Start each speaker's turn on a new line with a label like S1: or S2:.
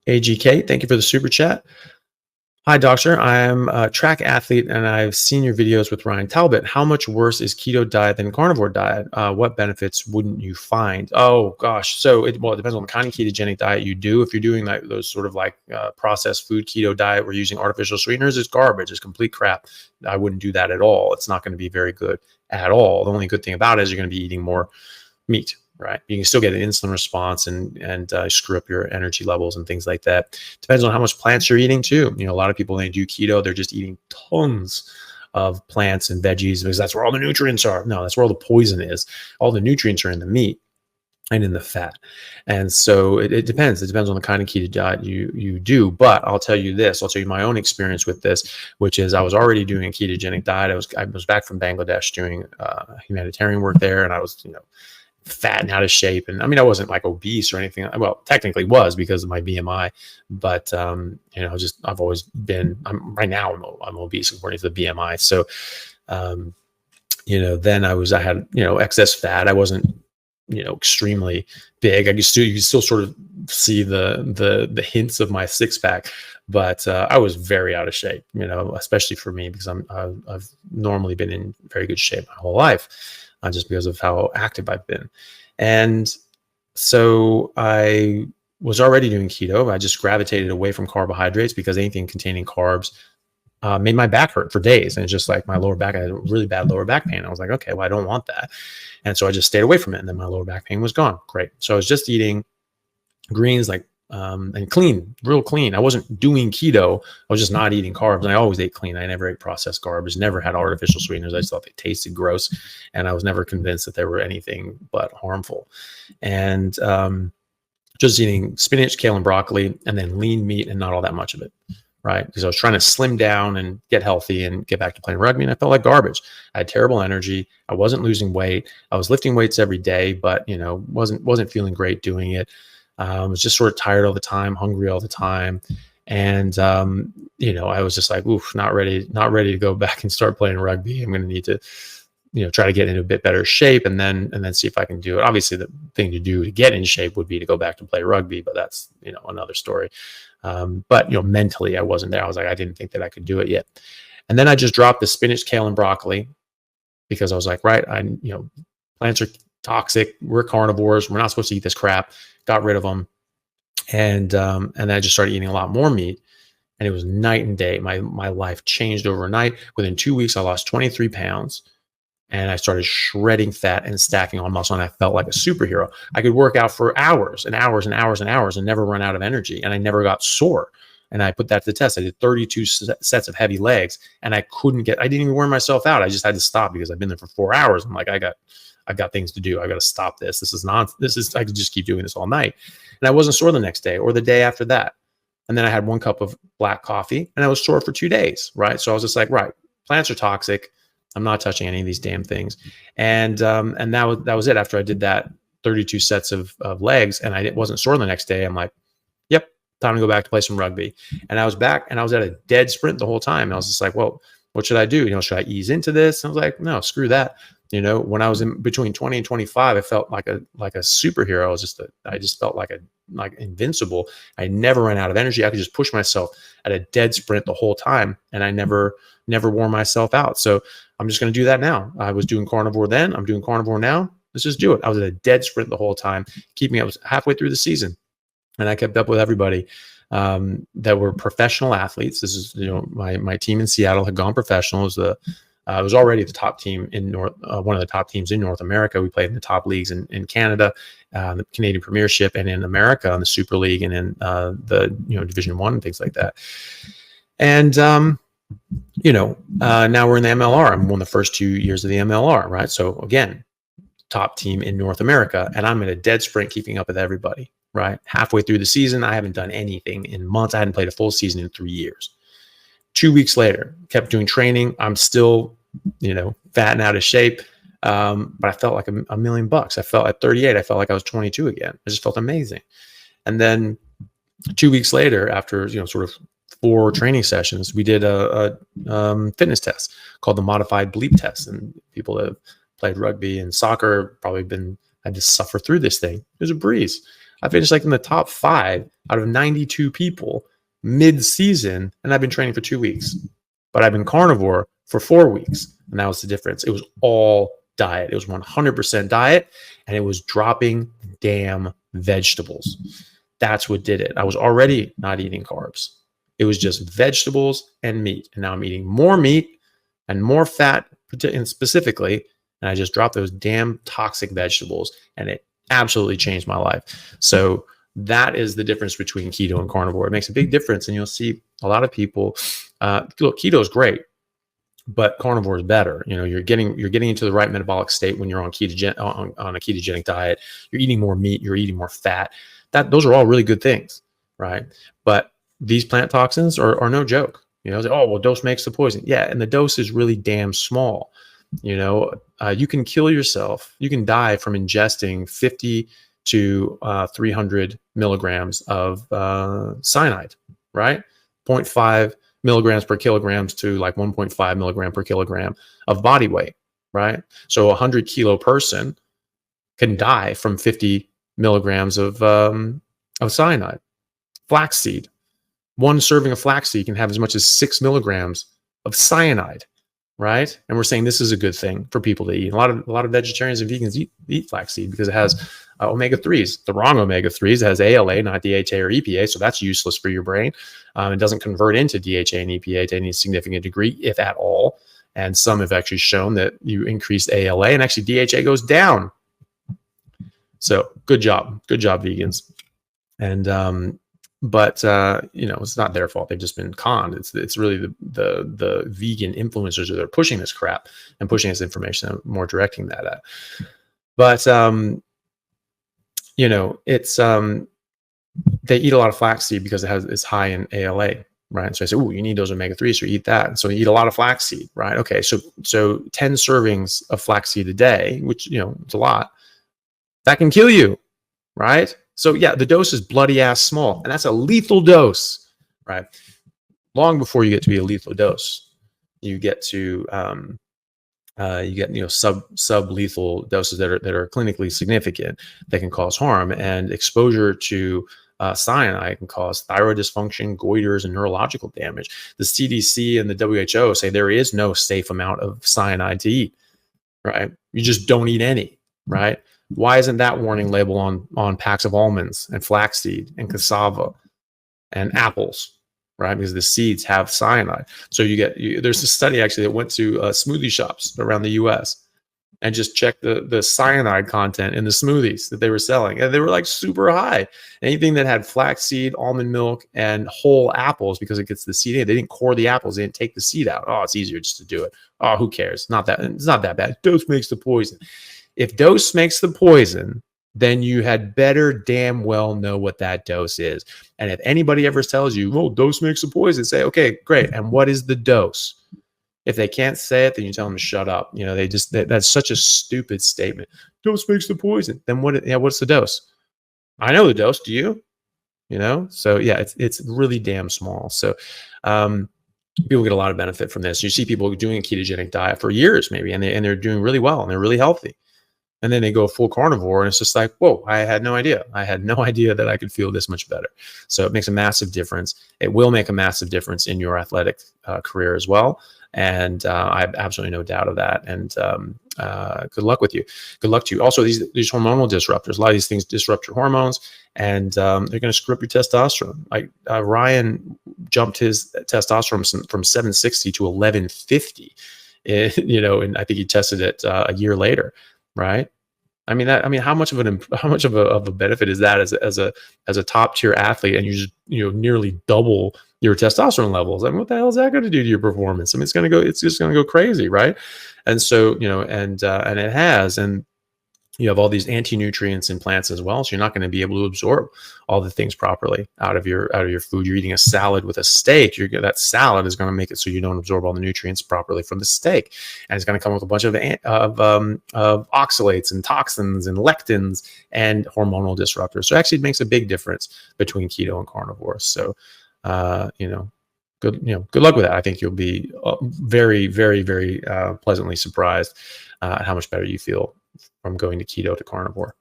S1: AGK, thank you for the super chat. Hi, doctor. I'm a track athlete and I've seen your videos with Ryan Talbot. How much worse is keto diet than carnivore diet? What benefits wouldn't you find? Oh gosh. So it depends on the kind of ketogenic diet you do. If you're doing like those sort of like processed food keto diet, we're using artificial sweeteners, it's garbage. It's complete crap. I wouldn't do that at all. It's not going to be very good at all. The only good thing about it is you're going to be eating more meat. Right. You can still get an insulin response and screw up your energy levels and things like that. Depends on how much plants you're eating too. You know, a lot of people, when they do keto, they're just eating tons of plants and veggies because that's where all the nutrients are. No, that's where all the poison is. All the nutrients are in the meat and in the fat. And so it depends. It depends on the kind of keto diet you do. But I'll tell you this, I'll tell you my own experience with this, which is I was already doing a ketogenic diet. I was back from Bangladesh doing humanitarian work there. And I was, fat and out of shape. And I mean, I wasn't like obese or anything. Well, technically was because of my BMI, but I've always been, right now I'm obese according to the BMI. So, then I had, excess fat. I wasn't, extremely big. You could still sort of see the hints of my six pack, but I was very out of shape, especially for me, because I've normally been in very good shape my whole life. Just because of how active I've been. And so I was already doing keto. I just gravitated away from carbohydrates because anything containing carbs made my back hurt for days. And it's just like my lower back, I had really bad lower back pain. I was like, okay, well, I don't want that. And so I just stayed away from it. And then my lower back pain was gone. Great. So I was just eating greens, like and clean, real clean. I wasn't doing keto. I was just not eating carbs. And I always ate clean. I never ate processed carbs, never had artificial sweeteners. I just thought they tasted gross. And I was never convinced that they were anything but harmful. And just eating spinach, kale, and broccoli, and then lean meat and not all that much of it. Right. Because I was trying to slim down and get healthy and get back to playing rugby. And I felt like garbage. I had terrible energy. I wasn't losing weight. I was lifting weights every day, but, wasn't feeling great doing it. I was just sort of tired all the time, hungry all the time. And, I was just like, oof, not ready to go back and start playing rugby. I'm going to need to, try to get into a bit better shape and then see if I can do it. Obviously the thing to do to get in shape would be to go back to play rugby, but that's, another story. But, mentally I wasn't there. I was like, I didn't think that I could do it yet. And then I just dropped the spinach, kale, and broccoli because I was like, right, plants are toxic. We're carnivores. We're not supposed to eat this crap. Got rid of them. And then I just started eating a lot more meat, and it was night and day. My life changed overnight. Within 2 weeks, I lost 23 pounds, and I started shredding fat and stacking on muscle, and I felt like a superhero. I could work out for hours and hours and hours and hours and never run out of energy, and I never got sore. And I put that to the test. I did 32 sets of heavy legs, and I didn't even wear myself out. I just had to stop because I've been there for 4 hours. I'm like, I've got things to do. I got to stop this. I could just keep doing this all night. And I wasn't sore the next day or the day after that. And then I had 1 cup of black coffee and I was sore for 2 days. Right. So I was just like, right, plants are toxic. I'm not touching any of these damn things. And that was it. After I did that 32 sets of legs and I wasn't sore the next day, I'm like, yep, time to go back to play some rugby. And I was back and I was at a dead sprint the whole time. And I was just like, well, what should I do? Should I ease into this? And I was like, no, screw that. When I was in between 20 and 25, I felt like a superhero. I just felt like invincible. I never ran out of energy. I could just push myself at a dead sprint the whole time. And I never wore myself out. So I'm just going to do that now. I was doing carnivore then. I'm doing carnivore now. Let's just do it. I was at a dead sprint the whole time, I was halfway through the season, and I kept up with everybody that were professional athletes. This is, my team in Seattle had gone professional. It was already the top team in one of the top teams in North America. We played in the top leagues in Canada, the Canadian Premiership, and in America on the Super League and in the Division I and things like that. And now we're in the MLR. I'm one of the first 2 years of the MLR, right? So again, top team in North America, and I'm in a dead sprint keeping up with everybody, right? Halfway through the season, I haven't done anything in months. I hadn't played a full season in 3 years. 2 weeks later, kept doing training. I'm still, fat and out of shape. But I felt like $1 million. I felt at 38, I felt like I was 22 again. I just felt amazing. And then 2 weeks later, after, sort of 4 training sessions, we did a fitness test called the modified bleep test. And people that have played rugby and soccer probably had to suffer through this thing. It was a breeze. I finished like in the top 5 out of 92 people mid-season, and I've been training for 2 weeks. But I've been carnivore for 4 weeks, and that was the difference. It was all diet. It was 100% diet, and it was dropping damn vegetables. That's what did it. I was already not eating carbs. It was just vegetables and meat, and now I'm eating more meat and more fat, and specifically, and I just dropped those damn toxic vegetables, and it absolutely changed my life. So that is the difference between keto and carnivore. It makes a big difference, and you'll see a lot of people. Look, keto is great, but carnivore is better. You know, you're getting into the right metabolic state when you're on on a ketogenic diet. You're eating more meat, you're eating more fat. Those are all really good things, right? But these plant toxins are no joke. You know, oh well, dose makes the poison. Yeah, and the dose is really damn small. You know, you can kill yourself. You can die from ingesting 50 to 300 milligrams of cyanide, right? 0.5 milligrams per kilograms to like 1.5 milligram per kilogram of body weight, right? So a 100-kilo person can die from 50 milligrams of cyanide. Flaxseed, one serving of flaxseed can have as much as 6 milligrams of cyanide, right? And we're saying this is a good thing for people to eat. A lot of vegetarians and vegans eat flaxseed because it has omega-3s. The wrong omega-3s. It has ALA, not DHA or EPA, so that's useless for your brain. It doesn't convert into DHA and EPA to any significant degree, if at all. And some have actually shown that you increase ALA, and actually DHA goes down. So good job, vegans. And but you know, it's not their fault. They've just been conned. It's really the vegan influencers that are pushing this crap and pushing this information. I'm more directing that at. But you know, it's they eat a lot of flaxseed because it's high in ALA, right? So I say, oh, you need those omega-3s, so eat that. And so you eat a lot of flaxseed, right? Okay, so 10 servings of flaxseed a day, which, you know, it's a lot, that can kill you, right? So yeah, the dose is bloody ass small, and that's a lethal dose, right? Long before you get to be a lethal dose, you get to sub lethal doses that are clinically significant that can cause harm, and exposure to cyanide can cause thyroid dysfunction, goiters, and neurological damage. The CDC and the WHO say there is no safe amount of cyanide to eat, right? You just don't eat any, right? Why isn't that warning label on packs of almonds and flaxseed and cassava and apples, right? Because the seeds have cyanide. So there's a study actually that went to smoothie shops around the US and just checked the cyanide content in the smoothies that they were selling. And they were like super high. Anything that had flaxseed, almond milk, and whole apples, because it gets the seed in. They didn't core the apples. They didn't take the seed out. Oh, it's easier just to do it. Oh, who cares? It's not that bad. Dose makes the poison. If dose makes the poison, then you had better damn well know what that dose is. And if anybody ever tells you, oh, dose makes the poison, say, okay, great. And what is the dose? If they can't say it, then you tell them to shut up. You know, that's such a stupid statement. Dose makes the poison. Then what's the dose? I know the dose. Do you? You know? So yeah, it's really damn small. So people get a lot of benefit from this. You see people doing a ketogenic diet for years, maybe, and they're doing really well and they're really healthy. And then they go full carnivore, and it's just like, whoa, I had no idea. I had no idea that I could feel this much better. So it makes a massive difference. It will make a massive difference in your athletic career as well. And I have absolutely no doubt of that. And good luck with you. Good luck to you. Also, these hormonal disruptors, a lot of these things disrupt your hormones, and they're going to screw up your testosterone. Like Ryan jumped his testosterone from 760 to 1150. You know, and I think he tested it a year later. Right? I mean, how much of a benefit is that as a top tier athlete, and you just nearly double your testosterone levels? I mean, what the hell is that going to do to your performance? I mean, it's just going to go crazy, right? And so and it has, and you have all these anti-nutrients in plants as well, so you're not going to be able to absorb all the things properly out of your food. You're eating a salad with a steak. That salad is going to make it so you don't absorb all the nutrients properly from the steak, and it's going to come with a bunch of oxalates and toxins and lectins and hormonal disruptors. So actually, it makes a big difference between keto and carnivore. So good luck with that. I think you'll be very, very, very pleasantly surprised at how much better you feel from going to keto to carnivore.